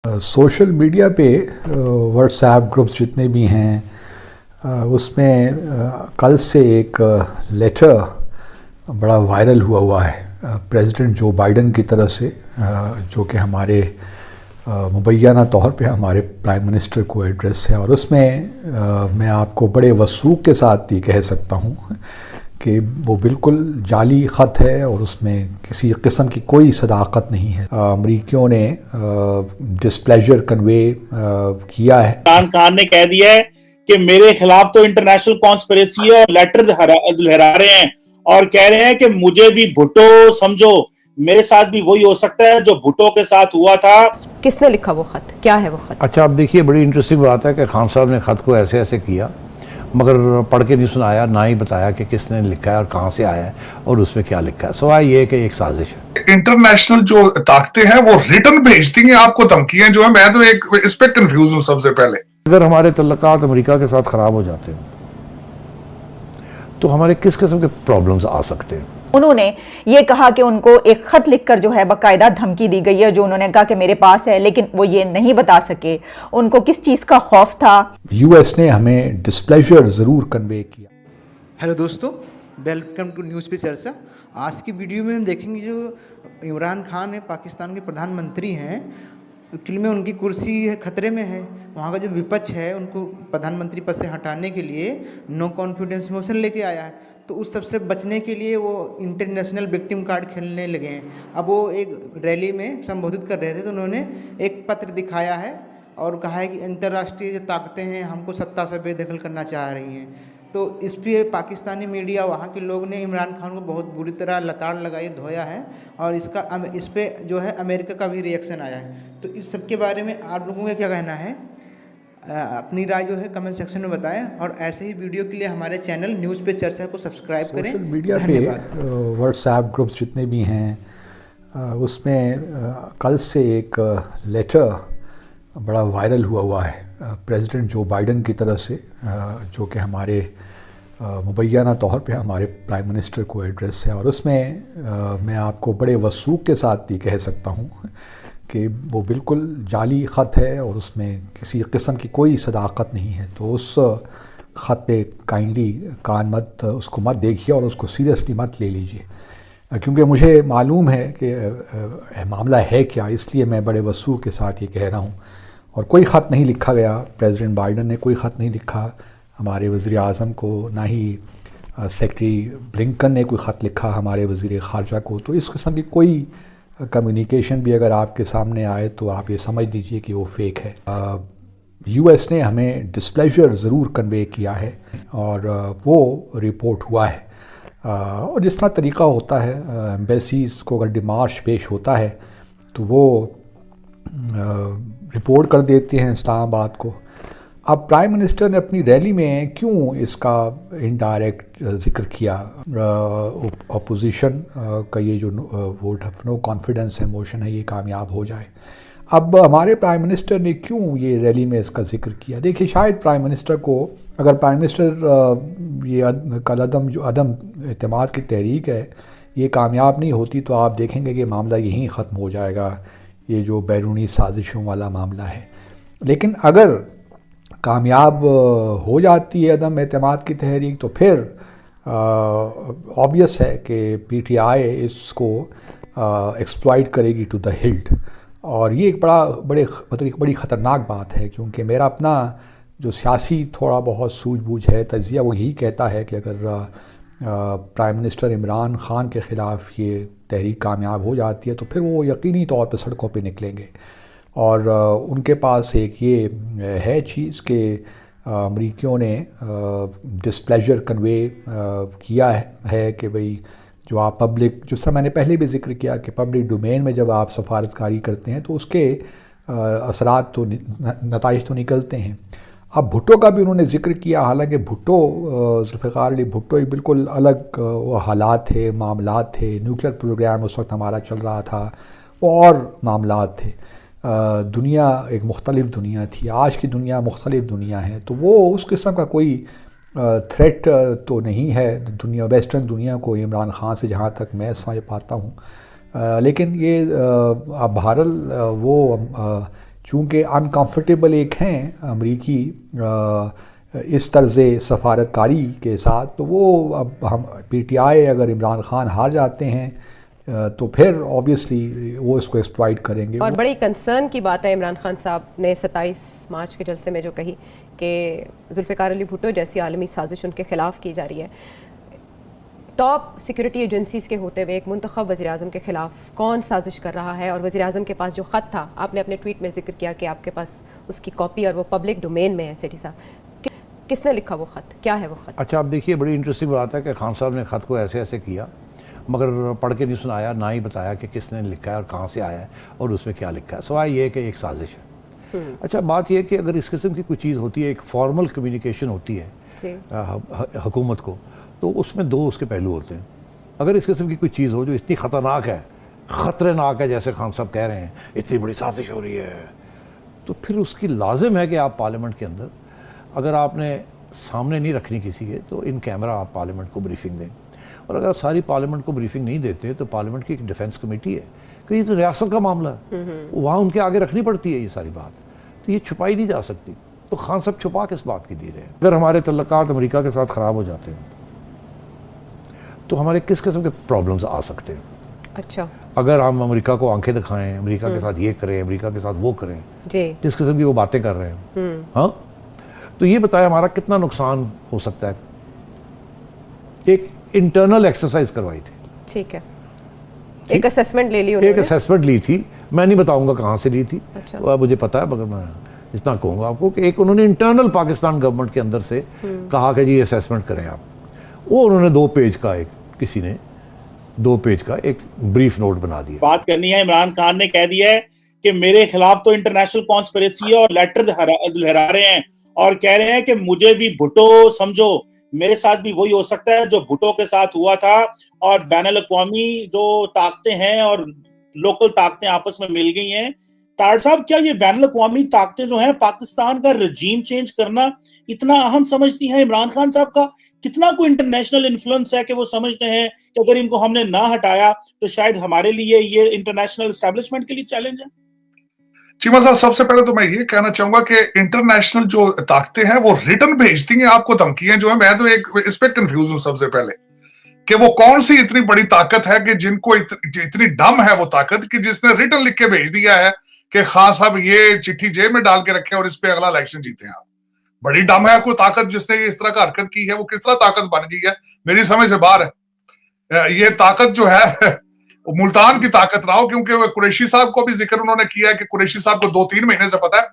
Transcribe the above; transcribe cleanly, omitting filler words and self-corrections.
Social media पे WhatsApp groups जितने भी हैं उसमें कल से एक लेटर बड़ा वायरल हुआ है प्रेसिडेंट जो बाइडन की तरफ से जो कि हमारे मुबैना तौर पे हमारे प्राइम मिनिस्टर को एड्रेस है। और उसमें मैं आपको बड़े वसूख के साथ ये कह सकता हूँ कि वो बिल्कुल जाली ख़त है और उसमें किसी किस्म की कोई सदाकत नहीं है। अमरीकियों ने डिस्प्लेजर कन्वे किया है। इमरान खान ने कह दिया है कि मेरे खिलाफ तो इंटरनेशनल कॉन्स्पिरेसी है और लेटर लहरा रहे हैं और कह रहे हैं कि मुझे भी भुट्टो समझो, मेरे साथ भी वही हो सकता है जो भुट्टो के साथ हुआ था। किसने लिखा वो खत, क्या है वो खत? अच्छा, आप देखिए, बड़ी इंटरेस्टिंग बात है कि खान साहब ने खत को ऐसे ऐसे किया मगर पढ़ के नहीं सुनाया, ना ही बताया कि किसने लिखा है और कहाँ से आया है और उसमें क्या लिखा है। सवाल ये है कि एक साजिश है। इंटरनेशनल जो ताकतें हैं वो रिटर्न भेजती हैं आपको धमकियां जो है। मैं तो एक इस पे कंफ्यूज हूं। सबसे पहले अगर हमारे तल्लुकात अमेरिका के साथ ख़राब हो जाते हैं तो हमारे किस किस्म के प्रॉब्लम्स आ सकते हैं। उन्होंने ये कहा कि उनको एक खत लिखकर जो है बाकायदा धमकी दी गई है, जो उन्होंने कहा कि मेरे पास है, लेकिन वो ये नहीं बता सके उनको किस चीज़ का खौफ था। यूएस ने हमें डिस्प्लेजर ज़रूर कन्वे किया। हेलो दोस्तों, वेलकम टू न्यूज़ पे चर्चा। आज की वीडियो में हम देखेंगे जो इमरान खान है, पाकिस्तान के प्रधानमंत्री हैं, एक्चुअली में उनकी कुर्सी खतरे में है। वहाँ का जो विपक्ष है उनको प्रधानमंत्री पद से हटाने के लिए नो कॉन्फिडेंस मोशन लेके आया है। तो उस सबसे बचने के लिए वो इंटरनेशनल विक्टिम कार्ड खेलने लगे हैं। अब वो एक रैली में संबोधित कर रहे थे तो उन्होंने एक पत्र दिखाया है और कहा है कि अंतर्राष्ट्रीय जो ताकतें हैं हमको सत्ता से बेदखल करना चाह रही हैं। तो इस पे पाकिस्तानी मीडिया, वहाँ के लोग ने इमरान खान को बहुत बुरी तरह लताड़ लगाई, धोया है और इस पे जो है अमेरिका का भी रिएक्शन आया है। तो इस सब के बारे में आप लोगों का क्या कहना है? अपनी राय जो है कमेंट सेक्शन में बताएं और ऐसे ही वीडियो के लिए हमारे चैनल न्यूज़ पे चर्चा को सब्सक्राइब करें। सोशल मीडिया पे व्हाट्सएप ग्रुप्स जितने भी हैं उसमें कल से एक लेटर बड़ा वायरल हुआ है प्रेसिडेंट जो बाइडन की तरफ से जो कि हमारे मुबैना तौर पे हमारे प्राइम मिनिस्टर को एड्रेस है। और उसमें मैं आपको बड़े वसूख के साथ ये कह सकता हूँ कि वो बिल्कुल जाली ख़त है और उसमें किसी किस्म की कोई सदाकत नहीं है। तो उस ख़त पे काइंडली उसको मत देखिए और उसको सीरियसली मत ले लीजिए, क्योंकि मुझे मालूम है कि मामला है क्या, इसलिए मैं बड़े वसूख के साथ ये कह रहा हूँ। और कोई ख़त नहीं लिखा गया, प्रेसिडेंट बाइडन ने कोई ख़त नहीं लिखा हमारे वज़ीर आज़म को, ना ही सेक्रेटरी ब्लिंकन ने कोई ख़त लिखा हमारे वज़ीर ख़ारजा को। तो इस किस्म की कोई कम्युनिकेशन भी अगर आपके सामने आए तो आप ये समझ लीजिए कि वो फेक है। यूएस ने हमें डिस्प्लेजर ज़रूर कन्वे किया है और वो रिपोर्ट हुआ है। और जिस तरह तरीक़ा होता है एम्बेसीज़ को अगर डिमार्श पेश होता है तो वो रिपोर्ट कर देते हैं इस्लामाबाद को। अब प्राइम मिनिस्टर ने अपनी रैली में क्यों इसका इनडायरेक्ट ज़िक्र किया? अपोजिशन का ये जो वोट ऑफ नो कॉन्फिडेंस है मोशन है ये कामयाब हो जाए। अब हमारे प्राइम मिनिस्टर ने क्यों ये रैली में इसका ज़िक्र किया? देखिए, शायद प्राइम मिनिस्टर को, अगर प्राइम मिनिस्टर ये कलअदम जो अदम एतमाद की तहरीक है ये कामयाब नहीं होती तो आप देखेंगे कि मामला यहीं ख़त्म हो जाएगा, ये जो बैरूनी साजिशों वाला मामला है। लेकिन अगर कामयाब हो जाती है अदम एतमाद की तहरीक तो फिर ऑब्वियस है कि पीटीआई इसको एक्सप्लॉइट करेगी टू द हिल्ट। और ये एक बड़ी ख़तरनाक बात है, क्योंकि मेरा अपना जो सियासी थोड़ा बहुत सूझबूझ है, तजिया, वो यही कहता है कि अगर प्राइम मिनिस्टर इमरान खान के ख़िलाफ़ ये तहरीक कामयाब हो जाती है तो फिर वो यकीनी तौर पर सड़कों पे निकलेंगे। और उनके पास एक ये है चीज़ कि अमरीकियों ने डिस्प्लेजर कन्वे किया है कि भाई जो आप पब्लिक, जिससे मैंने पहले भी ज़िक्र किया कि पब्लिक डोमेन में जब आप सफारतकारी करते हैं तो उसके असरात तो नताइज तो निकलते हैं। अब भुट्टो का भी उन्होंने ज़िक्र किया, हालांकि भुट्टो, ज़ुल्फ़िकार अली भुट्टो एक बिल्कुल अलग वो हालात थे, मामलात थे। न्यूक्लियर प्रोग्राम उस वक्त हमारा चल रहा था, और मामलात थे। दुनिया एक मुख्तलिफ दुनिया थी, आज की दुनिया मुख्तलिफ दुनिया है। तो वो उस किस्म का कोई थ्रेट तो नहीं है दुनिया, वेस्टर्न दुनिया को इमरान खान से, जहाँ तक मैं समझ पाता हूँ। लेकिन ये बहरहाल वो چونکہ انکمفرٹیبل ایک ہیں امریکی اس طرز سفارتکاری کے ساتھ، تو وہ اب ہم پی ٹی آئی اگر عمران خان ہار جاتے ہیں تو پھر اوبیسلی وہ اس کو ایکسپلائٹ کریں گے. اور بڑی کنسرن کی بات ہے عمران خان صاحب نے 27 مارچ کے جلسے میں جو کہی کہ ذوالفقار علی بھٹو جیسی عالمی سازش ان کے خلاف کی جا رہی ہے. ٹاپ سیکورٹی ایجنسیز کے ہوتے ہوئے ایک منتخب وزیر اعظم کے خلاف کون سازش کر رہا ہے؟ اور وزیر اعظم کے پاس جو خط تھا، آپ نے اپنے ٹویٹ میں ذکر کیا کہ آپ کے پاس اس کی کاپی اور وہ پبلک ڈومین میں ہے. سیٹھی صاحب، کس نے لکھا وہ خط؟ کیا ہے وہ خط؟ اچھا، آپ دیکھیے بڑی انٹرسٹنگ بات ہے کہ خان صاحب نے خط کو ایسے ایسے کیا، مگر پڑھ کے نہیں سنایا، نہ ہی بتایا کہ کس نے لکھا ہے اور کہاں سے آیا ہے اور اس میں کیا لکھا ہے، سوائے یہ کہ ایک سازش ہے. اچھا، بات یہ کہ اگر اس قسم کی کوئی چیز ہوتی ہے، ایک فارمل کمیونیکیشن ہوتی ہے حکومت کو، تو اس میں دو اس کے پہلو ہوتے ہیں. اگر اس قسم کی کوئی چیز ہو جو اتنی خطرناک ہے، خطرناک ہے، جیسے خان صاحب کہہ رہے ہیں اتنی بڑی سازش ہو رہی ہے، تو پھر اس کی لازم ہے کہ آپ پارلیمنٹ کے اندر، اگر آپ نے سامنے نہیں رکھنی کسی کے، تو ان کیمرہ آپ پارلیمنٹ کو بریفنگ دیں. اور اگر ساری پارلیمنٹ کو بریفنگ نہیں دیتے تو پارلیمنٹ کی ایک ڈیفنس کمیٹی ہے کہ یہ تو ریاست کا معاملہ ہے، وہاں ان کے آگے رکھنی پڑتی ہے یہ ساری بات، تو یہ چھپائی نہیں جا سکتی. تو خان صاحب چھپا کس بات کی دے رہے ہیں؟ اگر ہمارے تعلقات امریکہ کے ساتھ خراب ہو جاتے ہیں تو ہمارے کس قسم کے پرابلمز آ سکتے ہیں؟ اچھا، اگر ہم امریکہ کو آنکھیں دکھائیں، امریکہ کے ساتھ یہ کریں، امریکہ کے ساتھ وہ کریں، جی، جس قسم کی وہ باتیں کر رہے ہیں، ہاں، تو یہ بتائیں ہمارا کتنا نقصان ہو سکتا ہے. ایک انٹرنل ایکسرسائز کروائی تھی، ٹھیک ہے، ایک اسیسمنٹ لے لی انہوں ایک نے. اسیسمنٹ لی تھی، میں نہیں بتاؤں گا کہاں سے لی تھی، اچھا. مجھے پتا ہے، مگر میں اتنا کہوں گا آپ کو کہ ایک انہوں نے انٹرنل پاکستان گورنمنٹ کے اندر سے کہا کہ جی اسیسمنٹ کریں آپ. وہ انہوں نے 2 پیج کا کسی نے 2 پیج کا ایک بریف نوٹ بنا دیا. بات کرنی ہے، عمران خان نے کہہ دیا ہے کہ میرے خلاف تو انٹرنیشنل کانسپریسی ہے اور لیٹر لہرا رہے ہیں اور کہہ رہے ہیں کہ مجھے بھی بھٹو سمجھو، میرے ساتھ بھی وہی ہو سکتا ہے جو بھٹو کے ساتھ ہوا تھا. اور بین الاقوامی جو طاقتیں ہیں اور لوکل طاقتیں آپس میں مل گئی ہیں. طاہر صاحب، کیا یہ بین الاقوامی طاقتیں جو ہیں پاکستان کا رجیم چینج کرنا اتنا اہم سمجھتی ہیں؟ عمران خان صاحب کا کتنا کوئی انٹرنیشنل انفلوئنس ہے کہ وہ سمجھتے ہیں کہ اگر ان کو ہم نے نہ ہٹایا تو شاید ہمارے لیے یہ انٹرنیشنل اسٹیبلشمنٹ کے لیے چیلنج ہے؟ چیمہ صاحب، سب سے پہلے تو میں یہ کہنا چاہوں گا کہ انٹرنیشنل جو طاقتیں ہیں وہ ریٹن بھیجتی ہیں آپ کو دھمکیاں جو ہیں. میں تو اس پہ کنفیوز ہوں سب سے پہلے کہ وہ کون سی اتنی بڑی طاقت ہے کہ جن کو اتنی دم ہے وہ طاقت کہ جس نے ریٹن لکھ کے بھیج دیا ہے کہ خان صاحب یہ چٹھی جیب میں ڈال کے رکھے اور اس پہ اگلا الیکشن جیتے ہیں آپ. بڑی دم ہے کوئی طاقت جس نے اس طرح کا حرکت کی ہے، وہ کس طرح طاقت بن گئی ہے میری سمجھ سے باہر ہے. یہ طاقت جو ہے ملتان کی طاقت نہ ہو، کیونکہ قریشی صاحب کو بھی ذکر انہوں نے کیا ہے کہ قریشی صاحب کو 2-3 مہینے سے پتا ہے